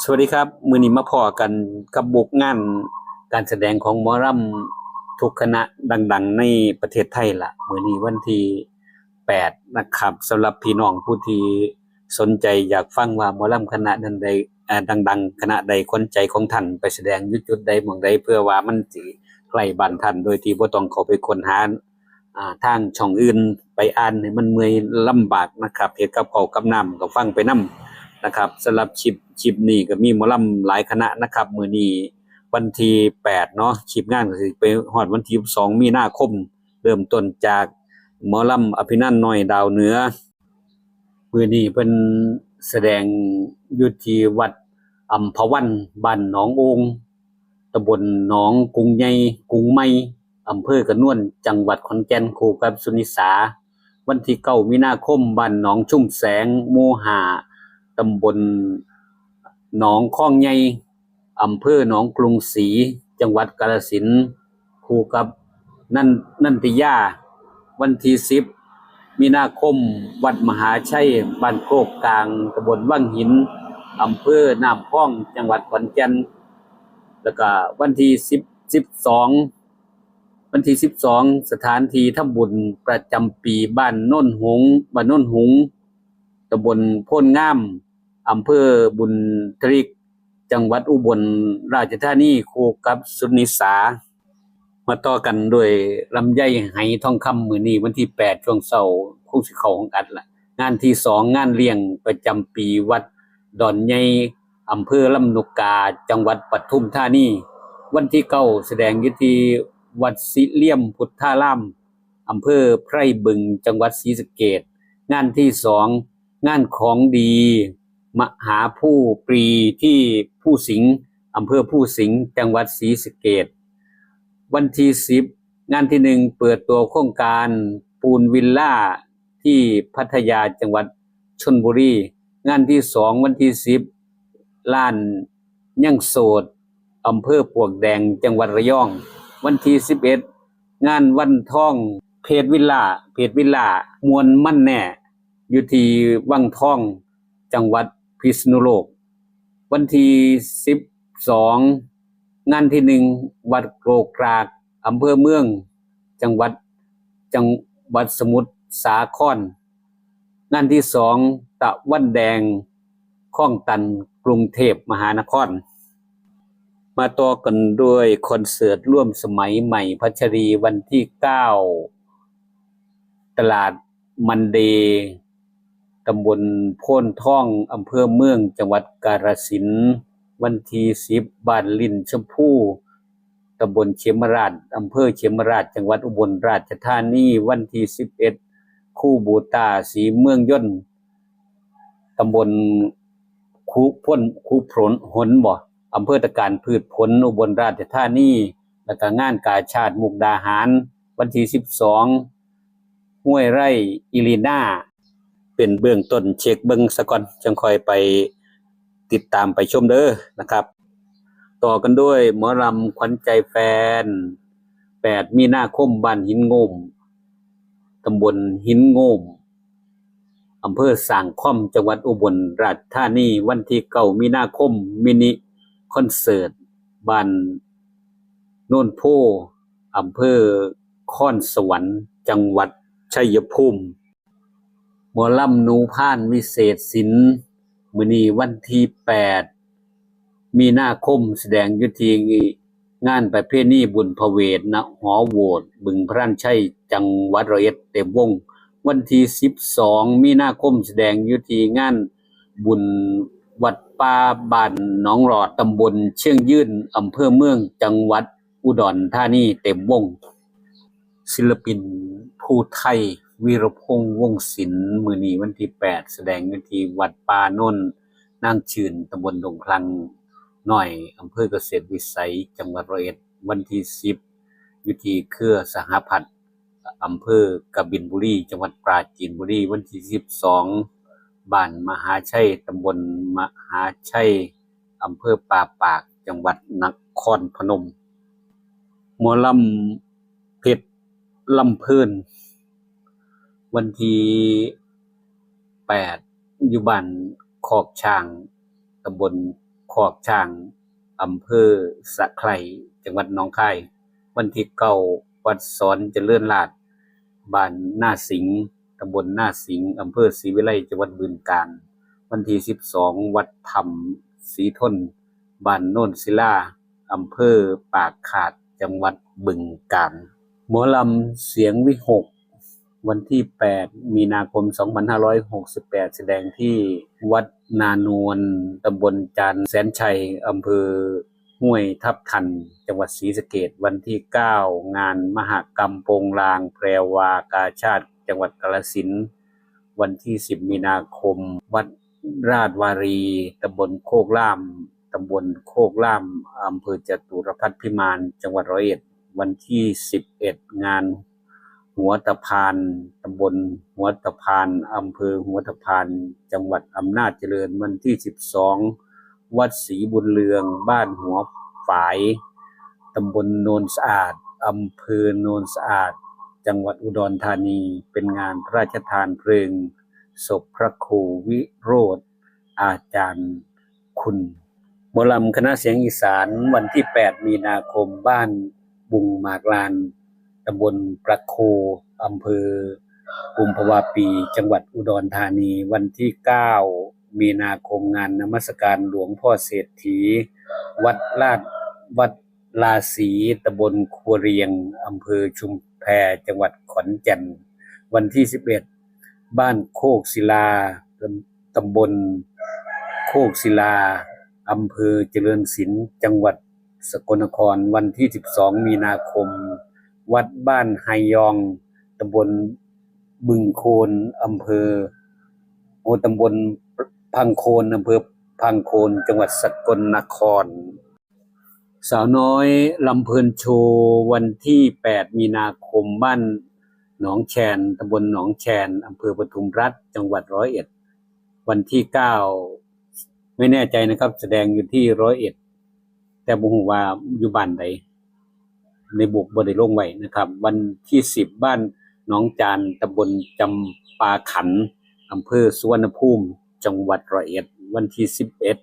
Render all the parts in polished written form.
สวัสดีครับมื้อนี้มาพ้อกันกับบุกงานการแสดงของหมอลำทุกคณะดังๆในประเทศไทยล่ะมื้อนี้วันที่8นะครับสำหรับพี่น้องผู้ที่สนใจอยากฟังว่าหมอลำคณะนั้นใดดังๆคณะใดขวัญใจของท่านไปแสดงอยู่จุดใดหม้องใดเพื่อว่ามันสิใกล้บ้านท่านโดยที่บ่ต้องเข้าไปค้นหาทางช่องอื่นไปอ่านให้มันเมื่อยลำบากนะครับเฮ็ดกับข้าวกับน้ำก็ฟังไปนำ นะครับสำหรับคลิปนี้ก็มีหมอลำหลายคณะนะครับมื้อนี้วันที่8เนาะคลิปงานก็สิไปฮอดวันที่12มีนาคมเริ่มต้นจากหมอลำอภินันท์น้อยดาวเหนือมื้อนี้เพิ่นแสดงอยู่ที่วัดอัมพวันบ้านหนองโองตำบลหนองกรุงใหญ่กรุงใหม่อำเภอกระนวนจังหวัดขอนแก่นคู่กับสุนิสาวันที่9มีนาคมบ้านหนองชุ่มแสงหมู่5ตำบลหนองคองใหญ่อำเภอหนองกรุงศรีจังหวัดกาฬสินธุ์คู่กับนันทิยาวันที่10มีนาคมวัดมหาชัยบ้านโคกกลางตำบลวังหินอำเภอน้ำพองจังหวัดขอนแก่นแล้วก็วันที่12สถานที่ทำบุญประจำปีบ้านโน่นหงส์ตำบลโพนงามอำเภอบุญทริกจังหวัดอุบลราชธานีคู่กับสุนิสามาต่อกันด้วยลำไยไหทองคำมื้อนี้วันที่8ช่วงเช้าคงสิเข้าของอัดล่ะงานที่2งานเลี้ยงประจำปีวัดดอนใหญ่อำเภอลำลูกกาจังหวัดปทุมธานีวันที่9แสดงอยู่ที่วัดสิเลี่ยมพุทธารามอำเภอไพร่บึงจังหวัดศรีสะเกษงานที่2งานของดีมหาผู้ปรีที่ผู้สิงห์อำเภอผู้สิงห์จังหวัดศรีสะเกษวันที่10งานที่1เปิดตัวโครงการปูนวิลล่าที่พัทยาจังหวัดชลบุรีงานที่2วันที่10ล้านยังโสดอำเภอปลวกแดงจังหวัดระยองวันที่11งานวันท่องเพจวิลล่ามวลมั่นแน่อยู่ที่วังทองจังหวัดพิษณุโลกวันที่12งานที่1วัดโกรกกรากอำเภอเมืองจังหวัดสมุทรสาครงานที่2ตะวันแดงคลองตันกรุงเทพมหานครมาต่อกันด้วยคอนเสิร์ตร่วมสมัยใหม่พัชรีวันที่9ตลาดมันเดย์ตำบลโพนท่องอำเภอเมืองจังหวัดกาฬสินธุ์วันที่10บ้านลิ้นชมพูตำบลเขมราชอำเภอเขมราชจังหวัดอุบลราชธานีวันที่11คู่บูตาสีเมืองยนต์ตำบลคูพลหนบ่อำเภอตะการพืชผลอุบลราชธานีแล้วก็งานกาชาดมุกดาหารวันที่12ห้วยไร่อิลีนาเป็นเบื้องต้นเช็คเบิ่งซะก่อนจังค่อยไปติดตามไปชมเด้อนะครับต่อกันด้วยหมอลำขวัญใจแฟน8มีนาคมบ้านหินโงมตำบลหินโงมอำเภอสร้างคอมจังหวัดอุบลราชธานีวันที่9มีนาคมมินิคอนเสิร์ตบ้านโน่นโพอำเภอค้อนสวรรค์จังหวัดชัยภูมิหมอลำหนูพานวิเศษศิลป์มื้อนี้วันที่8มีนาคมแสดงอยู่ที่งานประเพณีบุญพเวทณหอโหวตบึงพระรานชัยจังหวัดร้อยเอ็ดเต็มวงวันที่12มีนาคมแสดงอยู่ที่งานบุญวัดป่าบ้านหนองหลอดตำบลเชียงยืนอำเภอเมืองจังหวัดอุดรธานีเต็มวงศิลปินผู้ไทยวีรพงษ์วงศ์ศิลป์มื้อนี้วันที่8แสดงอยู่ที่วัดป่าโน่นนางชื่นตำบลดงคลังน้อยอำเภอเกษตรวิสัยจังหวัดร้อยเอ็ดวันที่10อยู่ที่เครือสหพัฒน์อำเภอกบินบุรีจังหวัดปราจีนบุรีวันที่12บ้านมหาชัยตำบลมหาชัยอำเภอป่าปากจังหวัดนครพนมหมอลำเพชรลำเพิ่นวันที่8อยู่บ้านคอกช้างตำบลโค คอกช้างอำเภอสะไคร่จังหวัดหนองคายวันที่9วัดสอนเจริญราษฎร์บ้านนาสิงห์ตำบลนาสิงห์อำเภอศรีวิไลจังหวัดบึงกาฬวันที่12วัดถ้ำศรีทนบ้านโน่นศิลาอำเภอปากขาดจังหวัดบึงกาฬหมอลำเสียงวิหกวันที่8มีนาคม2568แสดงที่วัดนานวลตำบลจานแสนชัยอำเภอห้วยทับทันจังหวัดศรีสะเกษวันที่9งานมหกรรมโปงลางแพรวากาชาติจังหวัดกาฬสินธุ์วันที่10มีนาคมวัดราชวารีตำบลโคกล่ามอำเภอจตุรพักษ์พิมานจังหวัดร้อยเอ็ดวันที่11งานหัวตะพานตำบลหัวตะพานอำเภอหัวตะพานจังหวัดอำนาจเจริญวันที่12วัดศรีบุญเรืองบ้านหัวฝายตำบลโนนสะอาดอำเภอโนนสะอาดจังหวัดอุดรธานีเป็นงานพระราชทานเพลิงศพพระครูวิโรจน์อาจารย์คุณหมอลำคณะเสียงอีสานวันที่8มีนาคมบ้านบุงหมากลานตำบลประโคอำเภอกุมภาวะปีจังหวัดอุดรธานีวันที่9มีนาคมงานนมัสการหลวงพ่อเศรษฐีวัดลาศีตำบลครัวเรียงอำเภอชุมแพจังหวัดขอนแก่นวันที่11บ้านโคกศิลาตำบลโคกศิลาอำเภอเจริญศิลป์จังหวัดสกลนครวันที่12มีนาคมวัดบ้านไฮยองตำบลบึงโคนอำเภอตำบลพังโคนอำเภอพังโคนจังหวัดสกลนครสาวน้อยลำเพลินโชว์วันที่8มีนาคมบ้านหนองแชนตำบลหนองแชนอำเภอปทุมรัฐจังหวัดร้อยเอ็ดวันที่9ไม่แน่ใจนะครับแสดงอยู่ที่ร้อยเอ็ดแต่บ่ฮู้ว่าอยู่บ้านใดในบุกบ่ได้ลงไว้นะครับวันที่10บ้านหนองจานตำบลจำปาขันอำเภอสุวรรณภูมิจังหวัดร้อยเอ็ดวันที่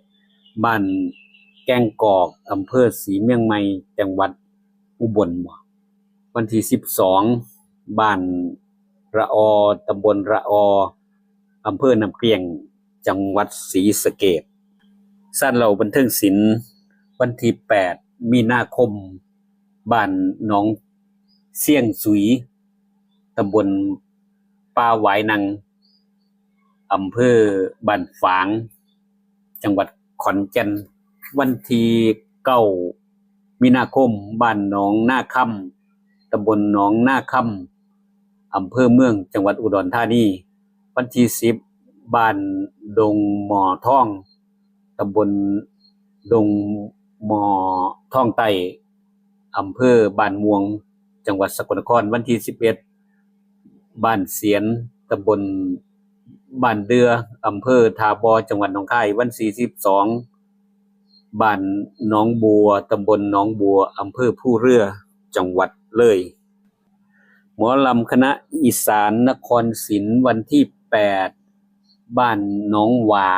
11บ้านแก้งกอกอำเภอศรีเมียงใหม่จังหวัดอุบลวันที่12บ้านระอตำบลระออำเภอน้ำเกลี้ยงจังหวัดศรีสะเกษสั้นเราบันเทิงศิลป์วันที่8มีนาคมบ้านหนองเสี่ยงสุยตำบลป่าหวายนังอำเภอบ้านฝางจังหวัดขอนแก่นวันที่9มีนาคมบ้านหนองนาค่ำตำบลหนองนาค่ำอำเภอเมืองจังหวัดอุดรธานีวันที่10บ้านดงหมอท่องตำบลดงหมอท่องใต้อำเภอบ้านม่วงจังหวัดสกลนครวันที่11บ้านเสียนตำบลบ้านเดืออำเภอทาบอจังหวัดหนองคายวันที่12บ้านหนองบัวตำบลหนองบัวอำเภอผู้เรือจังหวัดเลยหมอลำคณะอีสานนครศรีวันที่8บ้านหนองหว่า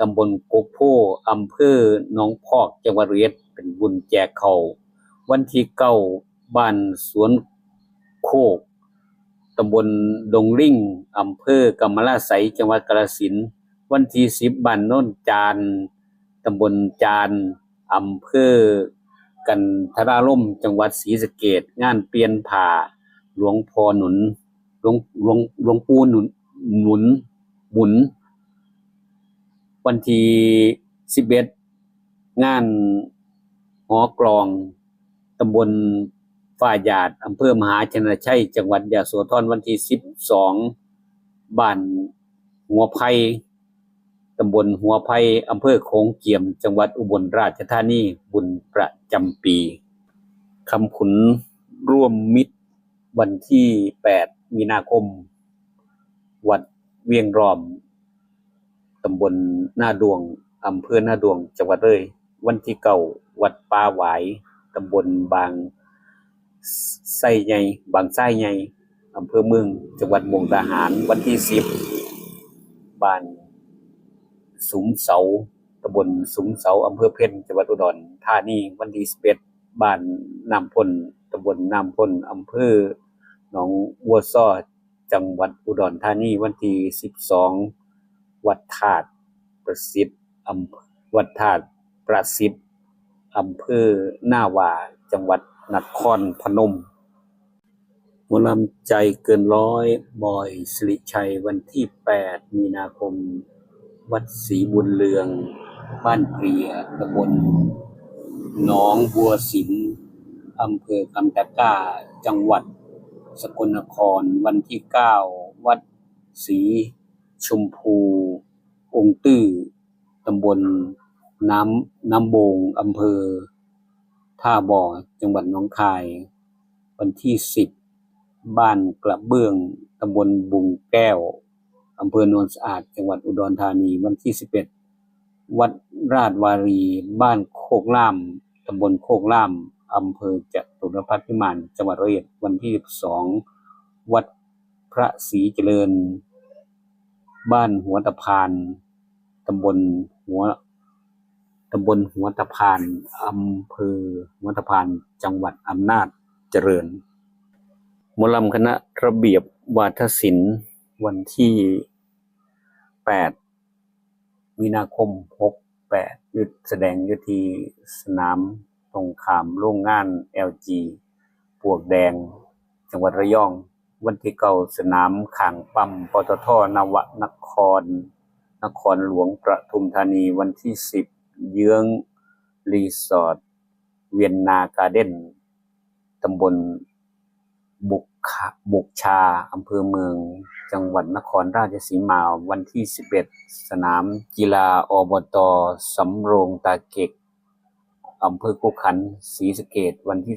ตำบลกกโพอำเภอหนองพอกจังหวัดร้อยเอ็ดเป็นบุญแจกเขาวันที่9บ้านสวนโคกตำบลดงลิ่งอำเภอกำมะลาไสยจังหวัดกาฬสินธุ์วันที่10บ้านโน่นจานตำบลจานอำเภอกันทราล่มจังหวัดศรีสะเกษงานเปลี่ยนผ่าหลวงพ่อหนุนหลวงปู่หนุนหมุนวันที่11งานหอกลองตำบลฝ่ายหยาดอำเภอมหาชนชัยจังหวัดยโสธรวันที่12บ้านหัวไผ่ตำบลหัวไผ่อำเภอโขงเจียมจังหวัดอุบลราชธานีบุญประจำปีคำขุนร่วมมิตรวันที่8มีนาคมวัดเวียงรอมตำบลหน้าดวงอำเภอหน้าดวงจังหวัดเลยวันที่9วัดป่าหวายตำบลบางไส้ใหญ่บางไส้ใหญ่อำเภอเมืองจังหวัดมุกดาหารวันที่10บ้านสุมเสา ตำบลสุมเสาอำเภอเพ็ญจังหวัดอุดรธานีวันที่11บ้านน้ำพ่นตำบลน้ำพ่นอำเภอหนองวัวซ้อจังหวัดอุดรธานีวันที่12วัดธาตุประสิทธิ์วัดธาตุประสิทธิ์อำเภอหน้าหว่าจังหวัดนครพนมหมอลำใจเกินร้อยบอยสิริชัยวันที่8มีนาคมวัดศรีบุญเรืองบ้านเปรียตำบลหนองบัวสิมอำเภอคำตะกร้าจังหวัดสกลนครวันที่9วัดศรีชมพูองค์ตื้อตำบลน้ำโบงอำเภอท่าบ่อจังหวัดหนองคายวันที่10บ้านกระเบื้องตำบลบุงแก้วอำเภอโนนสะอาดจังหวัดอุดรธานีวันที่11วัดราชวารีบ้านโคกล่ามตำบลโคกล่ามอำเภอจตุรพักษ์พิมานจังหวัดร้อยเอ็ดวันที่12วัดพระศรีเจริญบ้านหัวตะพานตำบลหัวตะพานอำเภอหัวตะพานจังหวัดอำนาจเจริญหมอลำคณะระเบียบวาทศิลป์วันที่8มีนาคม68ยุดแสดงอยู่ที่สนามตรงข้ามโรงงาน LG ปลวกแดงจังหวัดระยองวันที่9สนามข้างปั๊มปตท.นวนครหลวงปทุมธานีวันที่10เยื้องรีสอร์ทเวียนนาการ์เด้นตำบลบุกชาอำเภอเมืองจังหวัดนครราชสีมาวันที่11สนามกีฬาอบต.สำโรงตาเก็กอำเภอกุขันธ์ศรีสะเกษวันที่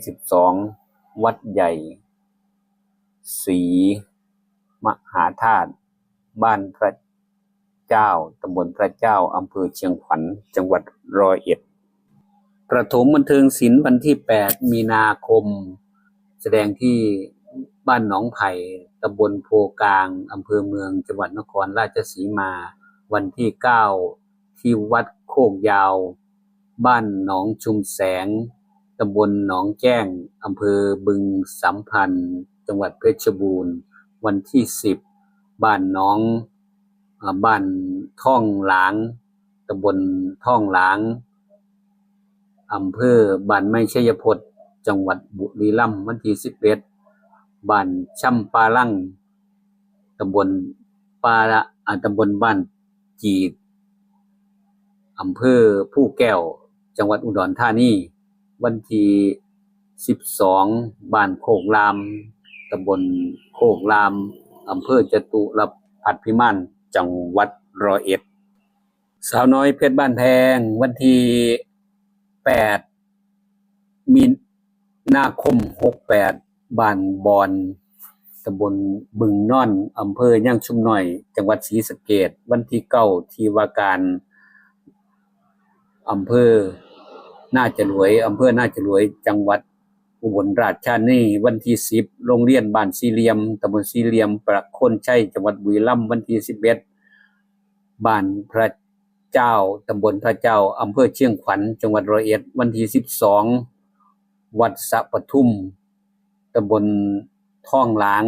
12วัดใหญ่ศรีมหาธาตุบ้านพระเจ้าตำบลพระเจ้าอำเภอเชียงขวัญจังหวัดร้อยเอ็ดประถมบันเทิงศิลป์วันที่8มีนาคมแสดงที่บ้านหนองไผ่ตำบลโพกลางอำเภอเมืองจังหวัดนครราชสีมาวันที่9ที่วัดโคกยาวบ้านหนองชุมแสงตำบลหนองแจ้งอำเภอบึงสัมพันธ์จังหวัดเพชรบูรณ์วันที่10บ้านท่องหลางตำบลท่องหลางอำเภอบ้านไม้ชัยพจน์จังหวัดบุรีรัมย์วันที่11บ้านช่ำปาลั่งตำบลบ้านจีดอำเภอผู้แก้วจังหวัดอุดรธานีวันที่12บ้านโคกรามตำบลโคกรามอำเภอจตุรพักษ์พิมานจังหวัดร้อยเอ็ดสาวน้อยเพชรบ้านแพงวันที่8มีนาคม68บ้านบอนตำบลบึงน่อนอำเภอย่างชุมน้อยจังหวัดศรีสะเกษวันที่9ที่ว่าการอำเภอน่าจะรวยจังหวัดอุบลราชธานีวันที่10โรงเรียนบ้านสี่เหลี่ยมตำบลสี่เหลี่ยมประโคนชัยจังหวัดบุรีรัมย์วันที่11บ้านพระเจ้าตำบลพระเจ้าอำเภอเชียงขวัญจังหวัดร้อยเอ็ดวันที่12วัดสะปทุมตำบลท่องหลาง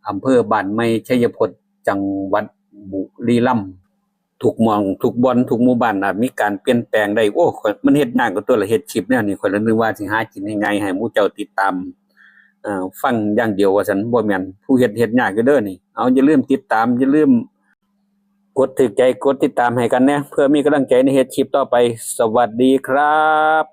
อำเภอบ้านไม้ชัยพจน์จังหวัดบุรีรัมย์ทุกหม่องทุกบ่อนทุกหมู่บ้านมีการเปลี่ยนแปลงได้มันเฮ็ดยากกว่าตัวละเฮ็ดคลิปแนวนี้ข้อยละนึกว่าสิหากินง่ายๆให้หมู่เจ้าติดตามฟังอย่างเดียวว่าซั่นบ่แม่นผู้เฮ็ดยากอยู่เด้อนี่เอาอย่าลืมติดตามอย่าลืมกดถูกใจกดติดตามให้กันนะเพื่อมีกำลังใจในเฮ็ดคลิปต่อไปสวัสดีครับ